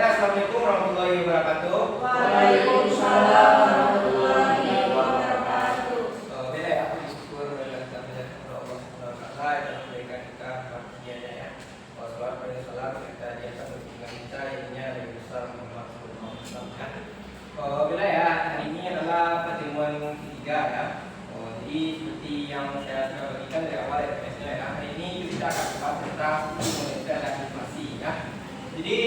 Assalamualaikum warahmatullahi wabarakatuh. Waalaikumsalam warahmatullahi wabarakatuh. Beda ya, aku bersyukur dan kita Allah Subhanahu wa taala yang memberikan kita karunia-Nya ya. Wassalatu wassalamu kita di atas junjungan kita yang lebih besar Muhammad sallallahu alaihi wasallam. Beda ya, hari ini adalah pertemuan ketiga ya. Jadi seperti yang saya sudah bagikan dari awal SMS-nya ya, hari ini kita akan bahas tentang moneter dan inflasi ya. Jadi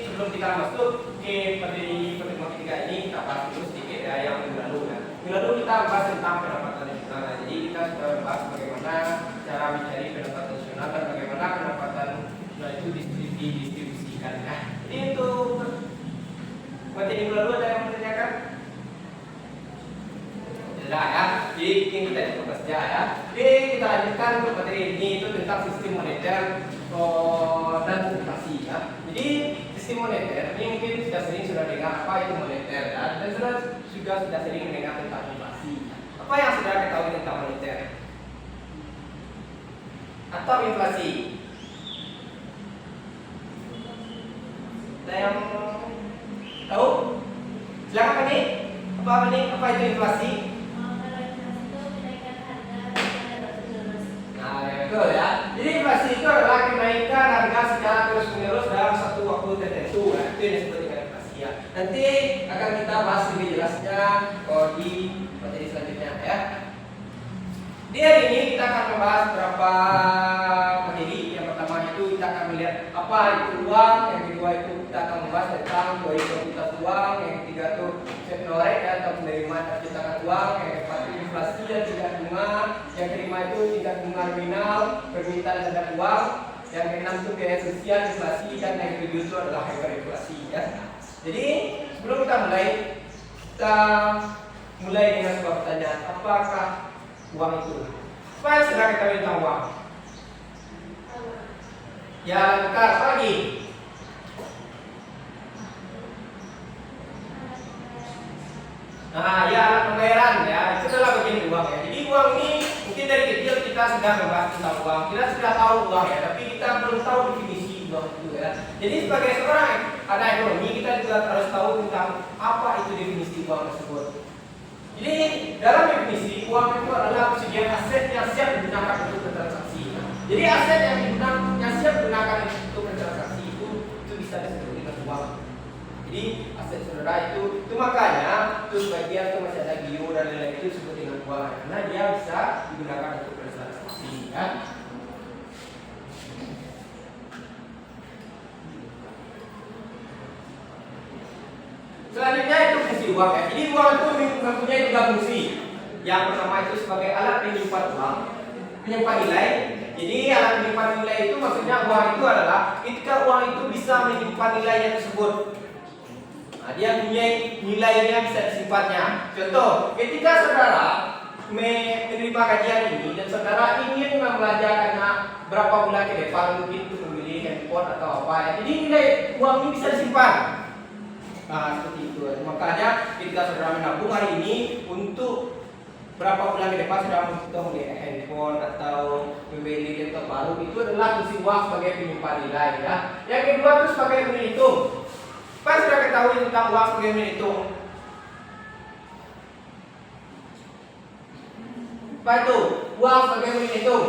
sebelum kita masuk ke materi pertemuan ketiga ini, kita bahas dulu sedikit ya yang minggu lalu ya. Minggu lalu kita bahas tentang pendapatan nasional. Jadi kita sudah bahas bagaimana cara mencari pendapatan nasional dan bagaimana pendapatan nasional itu didistribusikan ya. Jadi untuk materi minggu lalu ada yang menanyakan? Tidak ya. Jadi kita coba saja ya. Jadi kita lanjutkan untuk materi ini itu tentang sistem moneter dan inflasi ya. Jadi sistem moneter ini mungkin sudah dengar apa itu moneter ya, dan sudah sering mendengar tentang inflasi. Apa yang sudah ketahui tentang moneter atau inflasi? Ada yang tahu? Silakan nih. Apa itu inflasi? Betul ya. Jadi inflasi itu adalah kenaikan harga secara terus-menerus dalam satu waktu tertentu. Nah, itu yang disebut dengan inflasi ya. Nanti akan kita bahas lebih jelasnya di materi selanjutnya ya. Di hari ini kita akan membahas beberapa materi. Yang pertama itu kita akan melihat apa itu uang. Yang kedua itu kita akan membahas tentang dua identitas uang. Yang ketiga itu sektorek atau penerimaan percetakan uang. Yang keempat itu inflasi dan tingkat bunga. Yang kelima itu tingkat bunga nominal, permintaan terhadap uang. Yang keenam itu biaya sosial, inflasi, dan yang ketujuh itu adalah hiperinflasi ya. Jadi sebelum kita mulai dengan sebuah pertanyaan, apakah uang itu? Apa yang sudah kita tentang uang? Ya, tukar apa lagi? Nah, ya alat pembayaran ya, itu adalah bagian uang ya. Jadi uang ini mungkin dari kecil kita sudah membahas tentang uang, kita sudah tahu uang ya, tapi kita belum tahu definisi uang itu ya. Jadi sebagai seorang ada ekonomi, kita juga harus tahu tentang apa itu definisi uang tersebut. Jadi dalam definisi uang itu adalah persediaan aset yang siap digunakan untuk bertransaksi. Jadi aset yang siap digunakan untuk bertransaksi itu bisa disebut dengan uang. Jadi aset saudara itu makanya itu sebagian itu masih ada giro dan lain-lain itu disebut dengan uang karena dia bisa digunakan untuk bertransaksi ya. Selanjutnya itu fungsi uang ya. Jadi uang itu mempunyai tiga fungsi. Yang pertama itu sebagai alat penyimpan uang, penyimpan nilai. Jadi alat penyimpan nilai itu maksudnya uang itu adalah ketika uang itu bisa menyimpan nilainya tersebut. Nah, dia punya nilainya bisa disimpannya. Contoh, ketika saudara menerima kajian ini dan saudara ingin membelanjakannya berapa bulan ke depan mungkin untuk membeli handphone atau apa ya. Jadi nilai uang ini bisa disimpan. Nah, seperti itu. Makanya ketika saudara menabung hari ini untuk berapa bulan ke depan saudara untuk membeli handphone atau membeli laptop baru, itu adalah fungsi uang sebagai penyimpan nilai ya. Yang kedua itu sebagai penghitung. Apa sudah ketahui tentang uang sebagai menghitung? Apa itu? Uang sebagai menghitung.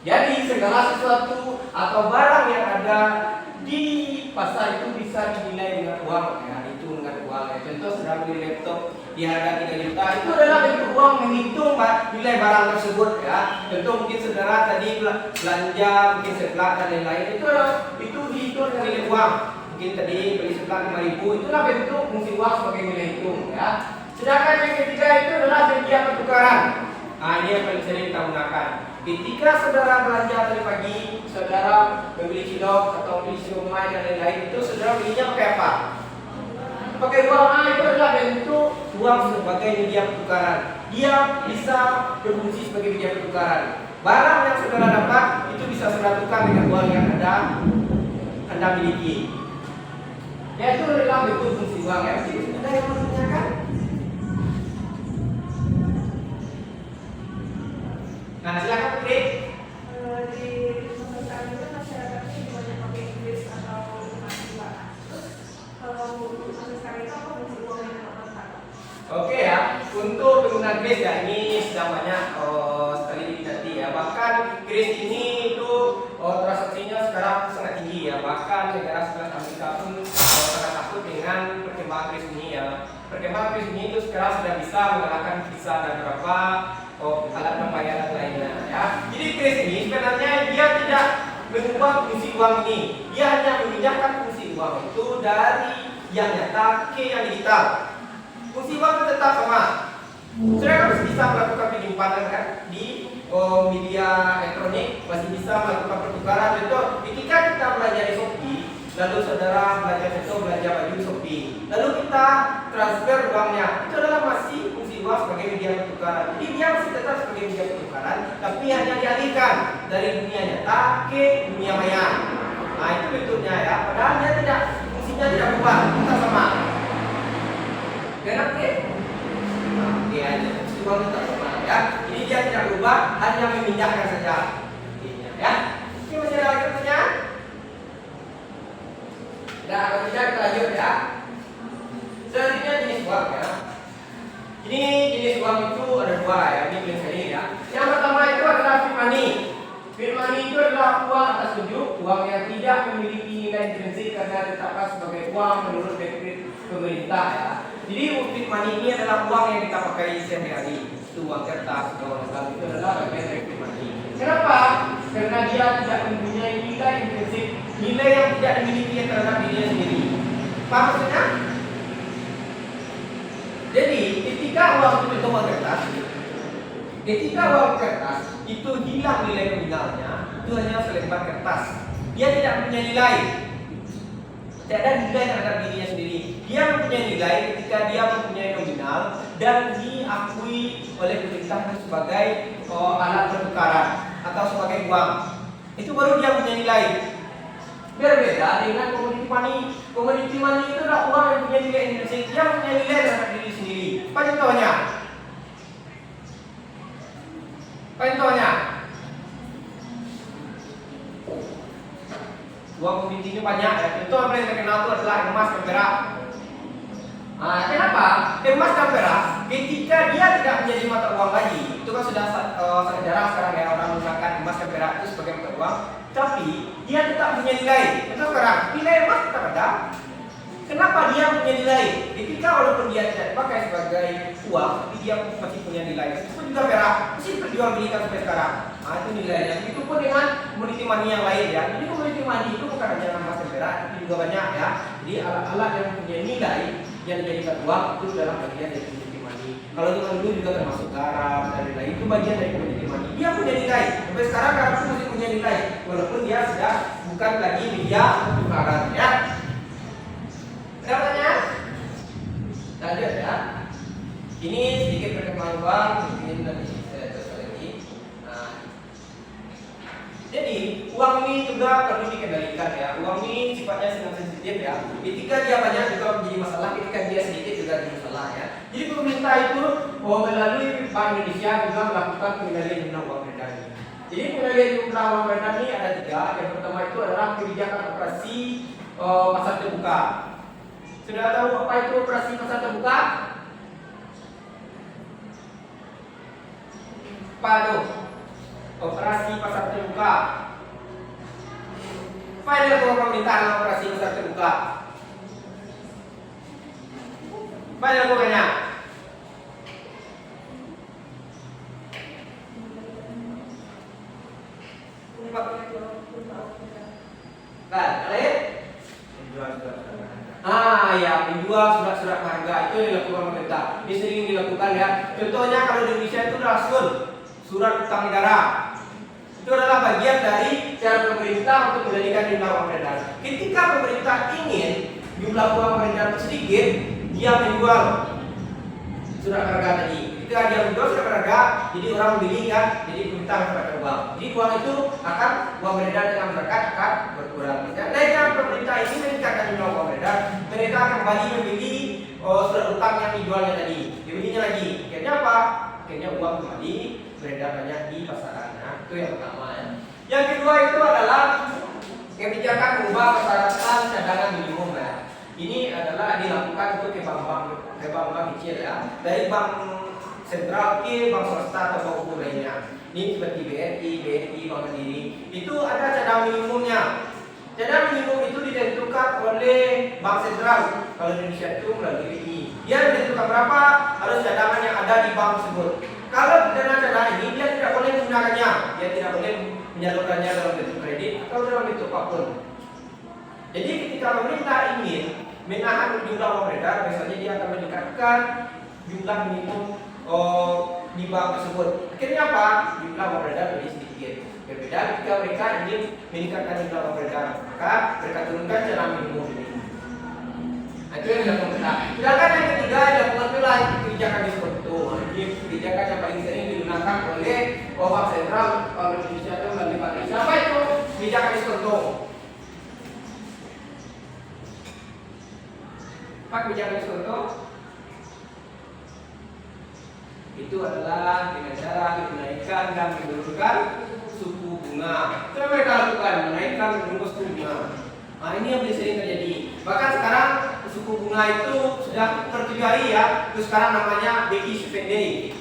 Jadi segala sesuatu atau barang yang ada di pasar itu bisa dinilai dengan uang ya, itu dengan uang ya. Contoh sedang beli laptop di harga 3 juta, itu adalah bentuk uang menghitung nilai barang tersebut ya. Contoh mungkin saudara tadi belanja mungkin seblak dan lain-lain, itu dihitung dengan nilai uang. Mungkin tadi beli seblak 5.000, itulah bentuk fungsi uang sebagai nilai hitung ya. Sedangkan yang ketiga itu adalah media pertukaran. Nah, ini yang paling sering kita gunakan. Ketika saudara belanja tadi pagi, saudara membeli cilok atau membeli siomay dan lain-lain, itu saudara belinya pakai apa? Pakai uang. Nah, itu adalah bentuk uang sebagai media pertukaran. Dia bisa berfungsi sebagai media pertukaran. Barang yang saudara dapat itu bisa saudara tukar dengan uang yang Anda miliki. Ya, itu adalah bentuk fungsi uang ya. Ada yang mau ditanyakan? Nah, silakan Putri. Di masyarakat itu masyarakatnya gimana bahkan kris ini itu transaksinya sekarang sangat tinggi ya, bahkan negara sebelah Amerika pun sangat takut dengan perkembangan kris ini ya. Perkembangan kris ini itu sekarang sudah bisa mengalahkan Visa dan beberapa alat pembayaran lainnya ya. Jadi kris ini sebenarnya dia tidak mengubah fungsi uang ini, dia hanya memindahkan fungsi uang itu dari yang nyata ke yang digital. Fungsi uang itu tetap sama. Saudara masih bisa melakukan penyimpanan kan di media elektronik, masih bisa melakukan pertukaran. Contoh, ketika kita belanja di Shopee, lalu saudara belanja baju Shopee, lalu kita transfer uangnya, itu adalah masih fungsi uang sebagai media pertukaran. Jadi dia masih tetap sebagai media pertukaran, tapi hanya dialihkan dari dunia nyata ke dunia maya. Nah itu bentuknya ya, padahal dia tidak, fungsinya tidak berubah, tetap sama. Kenapa? Oke aja, uang tetap sama ya. Jadi dia tidak berubah, hanya memindahkan saja. Ya. Ini masih ada lagi pertanyaan? Nah, kalau tidak kita lanjut ya. Selanjutnya jenis uang ya. Ini jenis uang itu ada dua ya, ini jenis ini ya. Yang pertama itu adalah fiat money. Fiat money itu adalah uang atas tunjuk, uang yang tidak memiliki nilai intrinsik karena ditetapkan sebagai uang menurut dekret pemerintah ya. Jadi fiat money ini adalah uang yang kita pakai sehari-hari. Itu uang kertas, uang logam, itu adalah bagian dari fiat money. Kenapa? Karena dia tidak mempunyai nilai intrinsik, nilai yang tidak dimiliki terhadap dirinya sendiri. Paham maksudnya? Jadi ketika uang itu uang kertas, itu hilang nilai nominalnya, itu hanya selembar kertas. Dia tidak punya nilai. Tidak ada nilai terhadap dirinya sendiri. Dia mempunyai nilai ketika dia mempunyai nominal dan diakui oleh pemerintah sebagai alat pertukaran atau sebagai uang. Itu baru dia punya nilai. Berbeda dengan komoditi money. Komoditi money itu adalah uang yang punya nilai intrinsik, dia punya nilai terhadap diri sendiri. Apa contohnya? Uang komoditinya banyak ya. Contoh yang paling terkenal itu adalah emas dan perak. Kenapa? Emas dan perak ketika dia tidak menjadi mata uang lagi, itu kan sudah sangat jarang sekarang ya orang menggunakan emas dan perak itu sebagai mata uang, tapi dia tetap punya nilai. Contoh sekarang, nilai emas tetap ada. Kenapa dia punya nilai? Ketika walaupun dia tidak dipakai sebagai uang, tapi dia masih punya nilai. Itu juga perak, masih diperjualbelikan sampai sekarang. Itu nilainya. Begitu pun dengan komoditi money yang lain ya. Jadi komoditi money itu bukan hanya emas dan perak, tapi juga banyak ya. Jadi alat-alat yang punya nilai yang dijadikan uang itu dalam bagian dari komoditi money. Kalau zaman dulu juga termasuk garam dan lain-lain, itu bagian dari komoditi money. Dia punya nilai. Sampai sekarang garam itu masih punya nilai, walaupun dia sudah bukan lagi media pertukaran ya. Ada pertanyaan? Lanjut ya. Ini sedikit perkembangan uang, ini nanti saya terus lagi. Jadi uang ini juga perlu dikendalikan ya. Uang ini sifatnya sangat sensitif ya. Ketika dia banyak juga menjadi masalah, ketika dia sedikit juga jadi masalah ya. Jadi pemerintah itu melalui Bank Indonesia juga melakukan pengendalian jumlah uang beredar. Jadi pengendalian jumlah uang beredar ini ada tiga. Yang pertama itu adalah kebijakan operasi pasar terbuka. Sudah tahu apa itu operasi pasar terbuka? Apa itu? Operasi pasar terbuka. Apa yang dilakukan pemerintah dalam operasi pasar terbuka? Apa yang dilakukannya? Kan, kalian? Ya, menjual surat-surat harga itu yang dilakukan pemerintah. Ini sering dilakukan ya. Contohnya kalau di Indonesia itu rasul, surat utang negara. Itu adalah bagian dari cara pemerintah untuk menjadikan jumlah uang beredar. Ketika pemerintah ingin jumlah uang beredar sedikit, dia menjual surat harga tadi. Ketika dia menjual surat harga, jadi orang membeli kan, jadi pemerintah mendapatkan uang. Jadi uang itu akan uang beredar dengan masyarakat akan berkurang. Dengan pemerintah ini meningkatkan jumlah uang beredar, mereka akan kembali membeli surat utang yang dijualnya tadi. Dibelinya lagi. Akhirnya apa? Akhirnya uang kembali beredar banyak di pasaran. Itu yang pertama ya. Yang kedua itu adalah kebijakan mengubah persyaratan cadangan minimum ya. Ini adalah dilakukan untuk ke bank-bank kecil ya, dari bank sentral ke bank swasta atau bank umum lainnya. Ini seperti BRI, Bank Mandiri, itu ada cadangan minimumnya. Cadangan minimum itu ditentukan oleh Bank Sentral. Kalau Indonesia itu melalui BI. Dia menentukan berapa harus cadangan yang ada di bank tersebut. Kalau dana cadangan ini dia tidak boleh menggunakannya, dia tidak boleh menyalurkannya dalam bentuk kredit atau dalam bentuk apapun. Jadi ketika pemerintah ingin menahan jumlah uang beredar, biasanya dia akan meningkatkan jumlah minimum di bank tersebut. Akhirnya apa? Jumlah uang beredar lebih sedikit. Berbeda ketika mereka ingin meningkatkan jumlah uang beredar, maka mereka turunkan cadangan minimum ini. Nah, itu yang dilakukan pemerintah. Sedangkan yang ketiga dilakukan pula kebijakan diskonto. Ini kebijakan yang paling sering digunakan oleh Bank Sentral Indonesia itu melalui Bank Indonesia. Apa itu kebijakan diskonto? Apa kebijakan diskonto? Itu adalah dengan cara menaikkan dan menurunkan suku bunga. Itu yang mereka lakukan, menaikkan dan menurunkan suku bunga. Nah, ini yang paling sering terjadi. Bahkan sekarang suku bunga itu sudah per 7 hari ya. Itu sekarang namanya BI Day.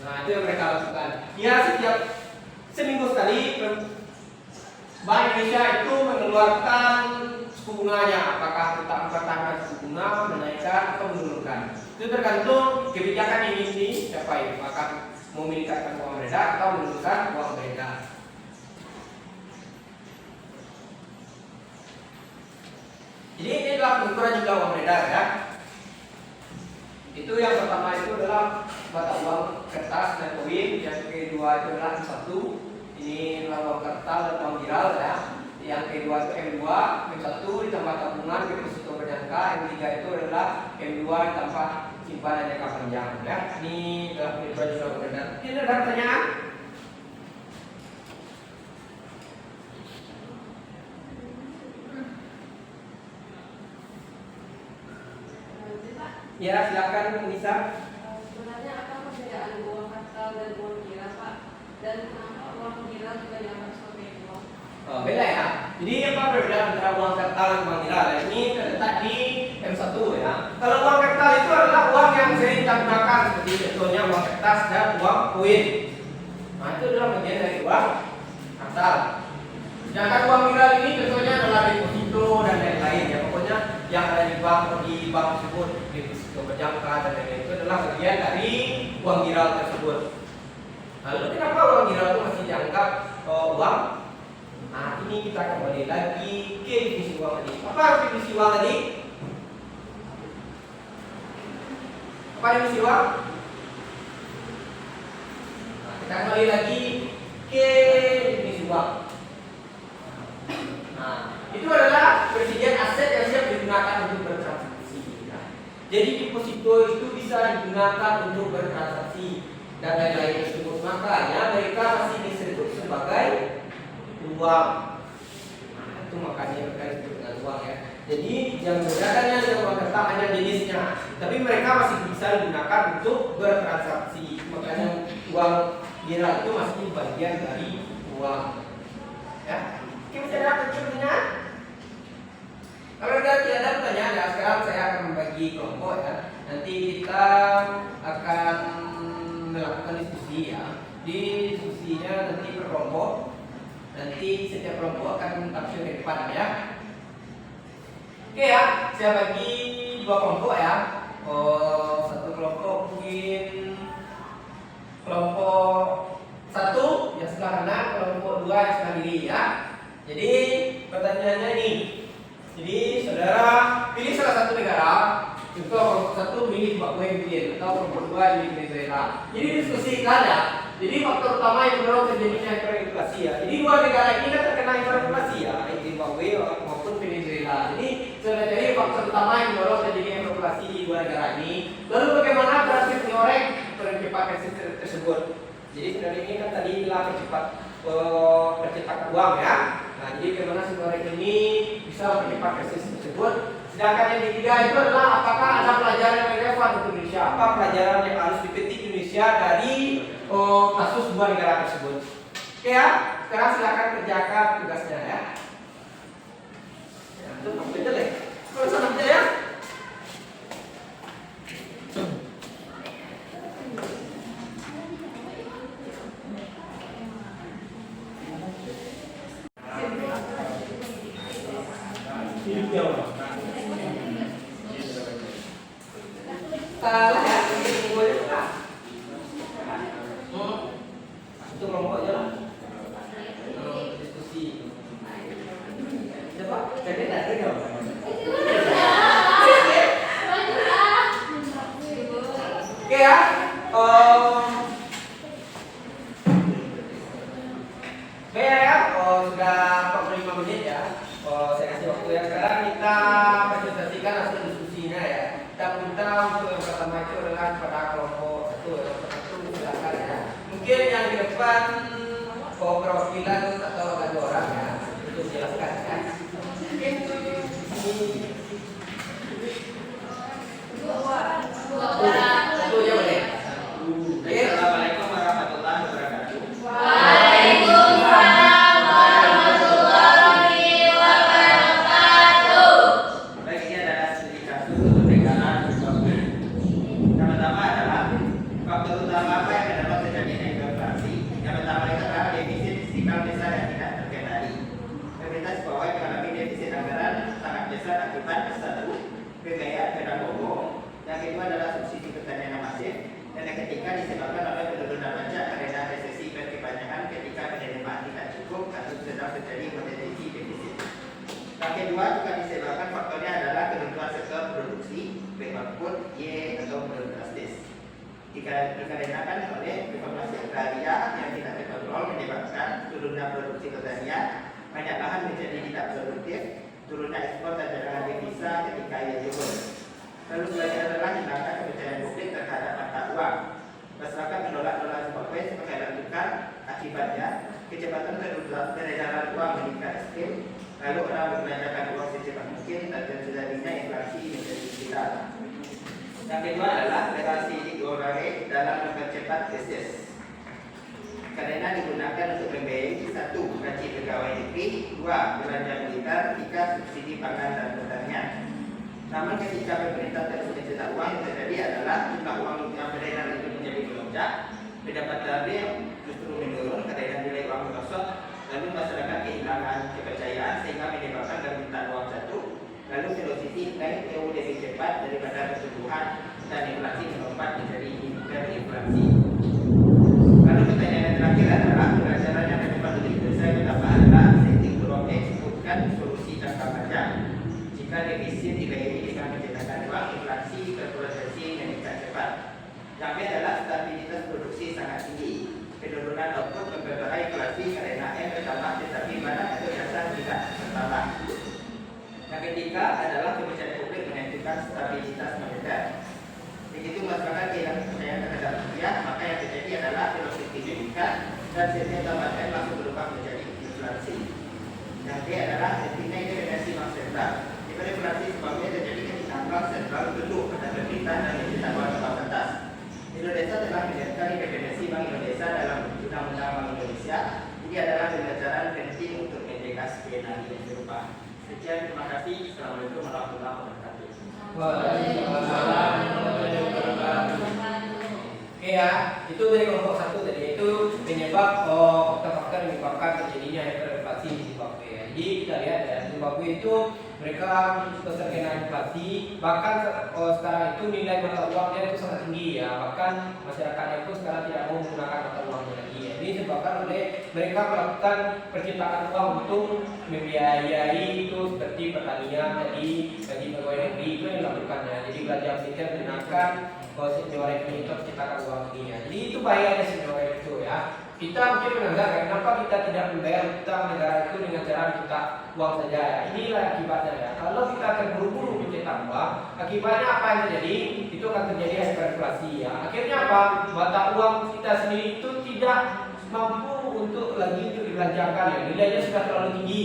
Nah, itu yang mereka lakukan. Ya, setiap seminggu sekali Bank Indonesia itu mengeluarkan suku bunganya, apakah tetap mempertahankan suku bunga, menaikkan atau menurunkan. Itu tergantung kebijakan yang ingin dicapai, apakah mau meningkatkan uang beredar atau menurunkan uang beredar. Jadi ini adalah pengukuran jumlah uang beredar ya. Itu yang pertama itu adalah mata uang kertas dan koin, yang kedua itu adalah M1. Ini adalah uang kertas dan uang viral ya. Yang kedua itu M2, M1 ditambah tabungan deposito berjangka, M3 itu adalah M2 ditambah simpanan jangka panjang ya. Ini adalah pengukuran jumlah uang beredar. Ini ada pertanyaan? Ya, silakan Nisa. Sebenarnya apa perbedaan uang kartal dan uang kira, Pak? Dan kenapa uang kira juga dianggap sebagai uang? Beda ya. Jadi apa perbedaan antara uang kertas dan uang viral? Ini terletak di M1 ya. Kalau uang kertas itu adalah uang yang sering kita gunakan, seperti contohnya uang kertas dan uang koin. Nah, itu adalah bagian dari uang kertas. Sedangkan uang viral ini contohnya adalah deposito dan lain-lain ya. Pokoknya yang ada di bank tersebut, deposito berjangka dan lain-lain, itu adalah bagian dari uang viral tersebut. Lalu kenapa uang viral itu masih dianggap uang? Nah, ini kita kembali lagi ke definisi uang tadi. Apa definisi uang tadi? Apa definisi uang? Nah, kita kembali lagi ke definisi uang. Nah, itu adalah persediaan aset yang siap digunakan untuk bertransaksi. Nah, jadi deposito itu bisa digunakan untuk bertransaksi dan lain-lain tersebut. Makanya mereka masih disebut sebagai uang. Nah, itu makanya mereka disebut dengan uang ya. Jadi yang membedakannya dengan uang kertas hanya jenisnya, tapi mereka masih bisa digunakan untuk bertransaksi. Makanya uang viral itu masih bagian dari uang. Ya. Oke, masih ada pertanyaan? Kalau tidak ada pertanyaan, ya sekarang saya akan membagi kelompok ya. Nanti kita akan melakukan diskusi ya. Di diskusinya nanti per kelompok. Nanti setiap kelompok akan tafsir ke depan ya. Oke ya, saya bagi dua kelompok ya. Satu kelompok mungkin kelompok satu yang sebelah kanan, kelompok dua yang sebelah kiri ya. Jadi pertanyaannya ini. Jadi saudara pilih salah satu negara. Contoh kelompok satu milih Zimbabwe mungkin, atau kelompok dua milih Venezuela. Jadi diskusikan ya. Jadi faktor utama yang mendorong terjadinya hiperinflasi ya. Jadi dua negara ini kan terkena hiperinflasi ya, baik Zimbabwe maupun Venezuela. Jadi sebenarnya faktor utama yang mendorong terjadinya hiperinflasi di dua negara ini. Lalu bagaimana berhasil menyoreng percepat krisis tersebut? Jadi sebenarnya ini kan tadi telah percepatan uang ya. Nah, jadi bagaimana seorang ini bisa mempercepat krisis tersebut. Sedangkan yang ketiga itu adalah apakah ada pelajaran yang relevan untuk Indonesia? Apa pelajaran yang harus dipetik Indonesia dari kasus dua negara tersebut? Oke ya, sekarang silakan kerjakan tugasnya ya. Ya, itu betul deh. Kalau sana betul ya. Salah ya, ini boleh tak? Itu kelompok aja lah. Diskusi. Coba, jadi tak ada. Oke ya. Oke ya, sudah 45 menit ya. Saya kasih waktu ya. Sekarang kita presentasikan hasil diskusinya ya. Kita minta untuk yang pertama itu adalah pada kelompok satu. Kelompok satu silakan ya. Mungkin yang di depan perwakilan atau ada orang ya untuk jelaskan ya. Satu aja boleh. Oke. Assalamualaikum warahmatullahi wabarakatuh. Waalaikumsalam warahmatullahi wabarakatuh. Baik, ini adalah studi kasus untuk negara Zimbabwe. Pertama adalah faktor utama apa yang dapat terjadinya inflasi. Yang pertama itu adalah defisit fiskal besar yang tidak terkendali. Pemerintah Zimbabwe mengalami defisit anggaran sangat besar akibat satu, pembiayaan pedang pokok. Yang kedua adalah subsidi pertanian yang masif. Dan yang ketiga disebabkan oleh penurunan pajak karena resesi berkepanjangan ketika penerimaan tidak cukup atau sedang terjadi potensi defisit. Yang kedua juga disebabkan faktornya adalah kebutuhan sektor produksi, baik output, Y atau menurun drastis. Dikarenakan oleh reformasi agraria yang tidak terkontrol menyebabkan turunnya produksi pertanian, banyak lahan menjadi tidak produktif, turunnya ekspor dan cadangan devisa ketika ia turun. Lalu selanjutnya adalah hilangnya kepercayaan publik terhadap mata uang. Masyarakat menolak dolar Zimbabwe sebagai alat tukar. Akibatnya, kecepatan peredaran uang meningkat ekstrim. Lalu orang membelanjakan uang secepat mungkin dan terjadinya inflasi menjadi viral. Yang kedua adalah relasi Igorare dalam mempercepat krisis. Karena digunakan untuk membiayai satu, gaji pegawai negeri, dua, belanja militer, tiga, subsidi pangan dan pertanian. Namun ketika pemerintah terus mencetak uang, yang terjadi adalah jumlah uang yang beredar itu menjadi melonjak, pendapatannya justru menurun karena nilai uang merosot, lalu masyarakat kehilangan kepercayaan sehingga menyebabkan permintaan uang jatuh, lalu velocity naik jauh lebih cepat daripada pertumbuhan dan inflasi melompat menjadi hiperinflasi. Lalu pertanyaan yang terakhir adalah pelajaran yang dapat saya betapa adalah setting blok X bukan solusi jangka panjang. Jika defisit dibayari dengan menciptakan uang, inflasi terprosesi meningkat cepat. Yang kedua adalah stabilitas produksi sangat tinggi. Penurunan output memperparah inflasi karena M bertambah tetapi barang atau jasa tidak bertambah. Yang ketiga adalah kebijakan publik menentukan stabilitas moneter. Begitu masyarakat kehilangan kepercayaan terhadap rupiah, maka yang terjadi adalah velocity meningkat dan sentimen moneter langsung berubah menjadi inflasi. Yang ketiga adalah dependensi bank sentral. Inflasi sebabnya terjadi ketika bank sentral tunduk pada pemerintah dan mencetak uang bank atas. Indonesia telah menjadikan independensi Bank Indonesia dalam Undang-Undang Bank Indonesia. Ini adalah pembelajaran penting untuk menjaga skenario yang serupa. Sekian, terima kasih. Assalamualaikum warahmatullahi wabarakatuh. Waalaikumsalam warahmatullahi wabarakatuh. Oke ya, itu dari kelompok satu tadi itu penyebab faktor-faktor yang menyebabkan terjadinya hiperinflasi di Zimbabwe. Jadi kita lihat ya, Zimbabwe itu mereka terkena inflasi, bahkan sekarang itu nilai mata uangnya itu sangat tinggi ya, bahkan masyarakatnya pun sekarang tidak mau menggunakan mata uangnya lagi ya. Ini disebabkan oleh mereka melakukan percetakan uang untuk membiayai itu seperti pertanian tadi, gaji pegawai negeri itu yang dilakukannya. Jadi belanja militer menggunakan senyawa rekening itu percetakan uang ini ya. Jadi itu bahayanya senyawa itu ya. Kita mungkin menganggap kenapa kita tidak membayar utang negara itu dengan cara mencetak uang saja ya. Inilah akibatnya ya. Kalau kita terburu-buru mencetak uang, akibatnya apa yang terjadi? Itu akan terjadi hiperinflasi ya. Akhirnya apa? Mata uang kita sendiri itu tidak mampu untuk lagi untuk dibelanjakan ya. Nilainya sudah terlalu tinggi.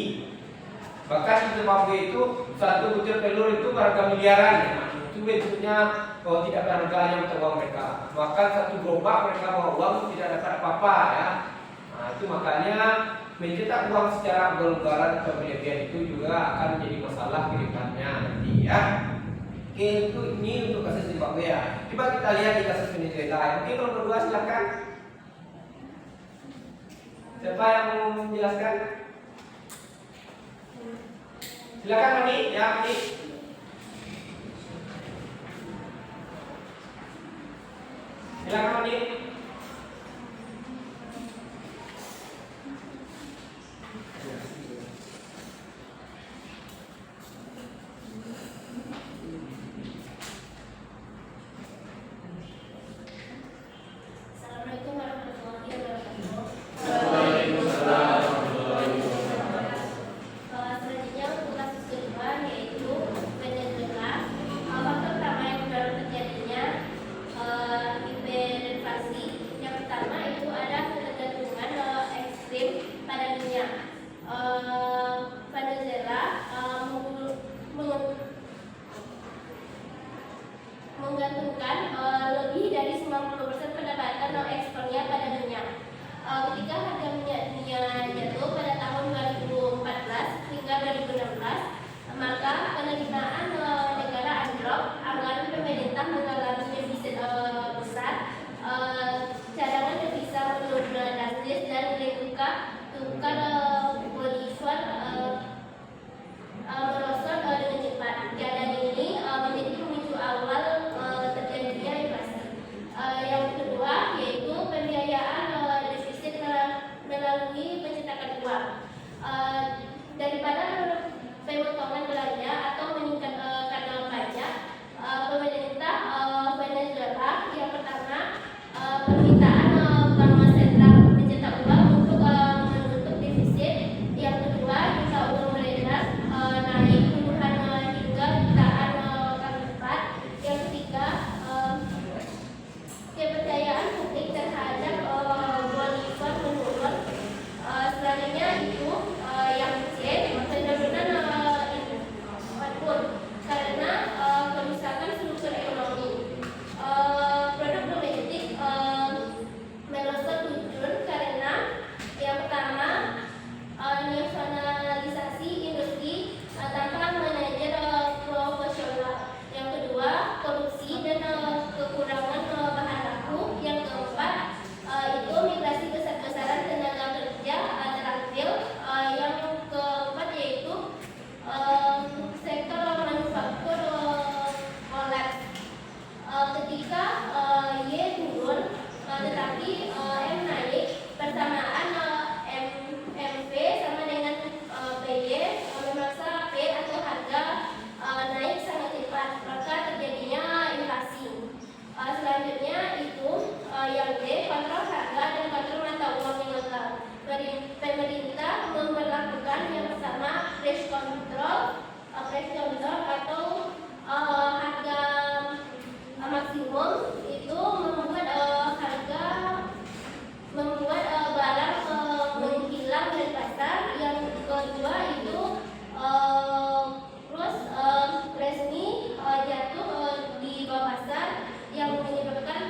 Bahkan di Zimbabwe itu satu butir telur itu harga miliaran ya. Itu bentuknya tidak berharganya untuk uang mereka. Bahkan satu gerobak mereka bawa uang tidak dapat apa-apa ya. Nah, itu makanya mencetak uang secara ugal-ugalan atau berlebihan itu juga akan menjadi masalah ke depannya nanti ya. Oke, itu ini untuk kasus Zimbabwe ya. Coba kita lihat di kasus Venezuela. Mungkin kalau berdua silakan. Siapa yang mau menjelaskan? Silakan Mami, ya Mami. Silakan Mami. Assalamualaikum warahmatullahi wabarakatuh. Selanjutnya untuk kasus kedua yaitu Venezuela. Faktor pertama yang mendorong terjadinya hiperinflasi. Yang pertama itu ada ketergantungan ekstrim pada minyak. Venezuela menggantungkan lebih dari 90% pendapatan ekspornya pada minyak. Ketika harga minyak dunia jatuh pada tahun 2014 hingga 2016, maka penerimaan negara anjlok, anggaran pemerintah mengalami defisit besar, cadangan devisa menurun drastis dan nilai tukar Bolivar merosot dengan cepat. Keadaan ini menjadi pemicu awal terjadinya inflasi. Yang kedua yaitu pembiayaan defisit melalui pencetakan uang. Daripada pemotongan belanja atau meningkatkan pajak, pemerintah Venezuela yang pertama permintaan Bank Sentral mencetak uang untuk menutup defisit. Yang kedua jumlah uang beredar naik puluhan hingga jutaan kali lipat. Yang ketiga kepercayaan publik terhadap Bolivar menurun. Selanjutnya itu yang C, penurunan impor karena kerusakan struktur ekonomi. Produk domestik merosot turun karena yang pertama nasionalisasi industri tanpa manajer profesional. Yang kedua korupsi dan kekurangan bahan baku. Yang keempat itu migrasi besar-besaran tenaga kerja terakhir. Yang keempat yaitu sektor manufaktur kolaps. Ketika Y turun tetapi M naik, persamaan MV sama dengan PY memaksa P atau harga naik sangat cepat, maka terjadinya inflasi. Selanjutnya itu yang D, kontrol harga dan kontrol mata uang yang legal. Pemerintah memperlakukan yang pertama price control atau harga maksimum. Itu membuat barang menghilang dari pasar. Yang kedua itu resmi jatuh di bawah pasar yang menyebabkan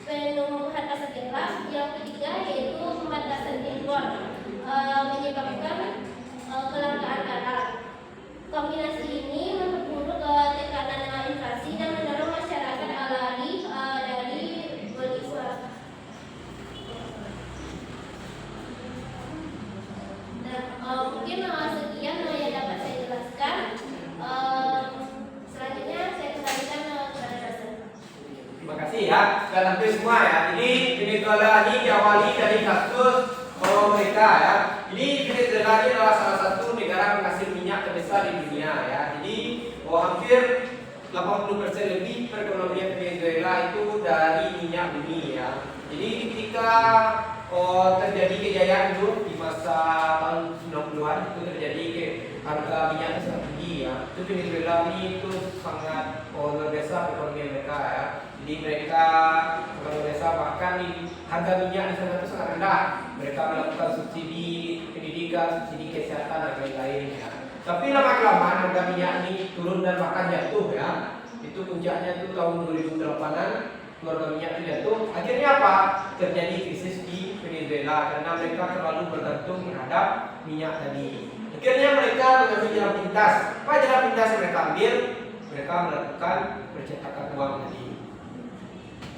penumbuhan pasar gelap. Yang ketiga yaitu pembatasan impor menyebabkan kelangkaan barang. Kombinasi ini memperburuk tekanan inflasi dan mendorong masyarakat lari dari Bolivar. Dan mungkin sekian yang dapat saya jelaskan. Selanjutnya saya kembalikan kepada dosen. Terima kasih ya. Dan hampir semua ya. Jadi Venezuela ini diawali dari kasus mereka ya. Jadi Venezuela ini adalah salah satu negara penghasil minyak terbesar di dunia ya. Jadi hampir 80% lebih perekonomian Venezuela itu dari minyak bumi ya. Jadi ketika terjadi kejayaan itu di masa tahun 90-an itu terjadi harga minyak itu sangat tinggi ya. Itu Venezuela ini itu sangat luar biasa perekonomian mereka ya. Jadi mereka luar biasa, bahkan harga minyak di sana itu sangat rendah. Mereka melakukan subsidi pendidikan, subsidi kesehatan dan lain-lain ya. Tapi lama-kelamaan harga minyak ini turun dan bahkan jatuh ya. Itu puncaknya itu tahun 2008-an harga minyak itu jatuh. Akhirnya apa? Terjadi krisis di Venezuela karena mereka terlalu bergantung terhadap minyak tadi. Akhirnya mereka mengambil jalan pintas. Apa jalan pintas mereka ambil? Mereka melakukan percetakan uang tadi.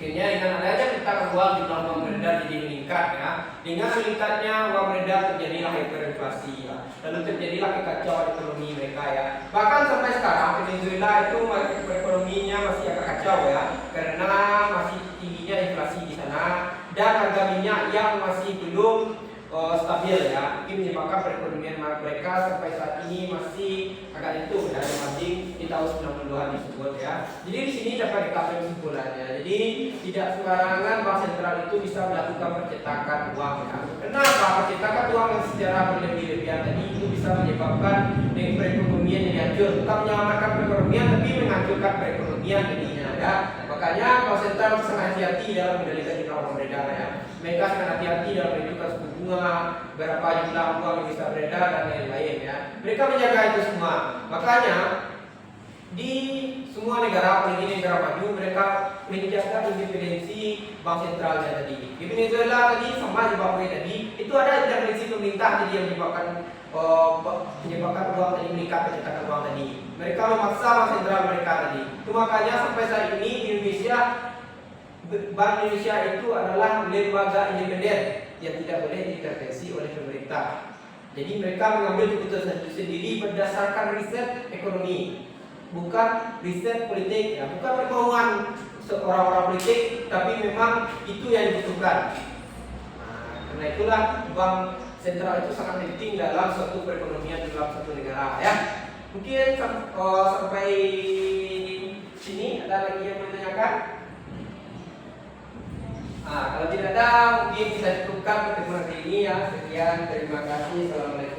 Akhirnya dengan adanya pergerakan uang jumlah uang beredar jadi meningkat ya. Dengan meningkatnya uang beredar terjadilah hiperinflasi ya. Lalu terjadilah kekacauan ekonomi mereka ya. Bahkan sampai sekarang Venezuela itu ekonominya masih agak kacau ya, karena masih tingginya inflasi di sana dan harga minyak yang masih belum stabil ya. Ini menyebabkan perekonomian mereka sampai saat ini masih agak itu dari dibanding di tahun 90-an disebut ya. Jadi di sini dapat dikatakan kesimpulannya. Jadi tidak sembarangan bank sentral itu bisa melakukan percetakan uang ya. Kenapa? Percetakan uang yang secara berlebih-lebihan tadi itu bisa menyebabkan perekonomian yang hancur. Bukan menyelamatkan perekonomian tapi menghancurkan perekonomian jadinya ya. Makanya bank sentral sangat hati-hati dalam mengendalikan jumlah uang beredar ya. Mereka sangat hati-hati dalam menentukan suku bunga, berapa jumlah uang yang bisa beredar dan lain-lain ya. Mereka menjaga itu semua. Makanya di semua negara, apalagi negara maju, mereka menjaga independensi bank sentralnya tadi. Di Venezuela tadi sama Zimbabwe tadi, itu ada intervensi pemerintah tadi yang menyebabkan uang tadi meningkat, percetakan uang tadi. Mereka memaksa bank sentral mereka tadi. Itu makanya sampai saat ini di Indonesia, Bank Indonesia itu adalah lembaga independen yang tidak boleh diintervensi oleh pemerintah. Jadi mereka mengambil keputusan itu sendiri berdasarkan riset ekonomi, bukan riset politik ya, bukan kemauan orang-orang politik, tapi memang itu yang dibutuhkan. Nah, karena itulah bank sentral itu sangat penting dalam suatu perekonomian dalam suatu negara ya. Mungkin sampai sini ada lagi yang menanyakan? Kalau tidak ada, mungkin bisa cukupkan pertemuan hari ini ya. Sekian, terima kasih. Assalamualaikum.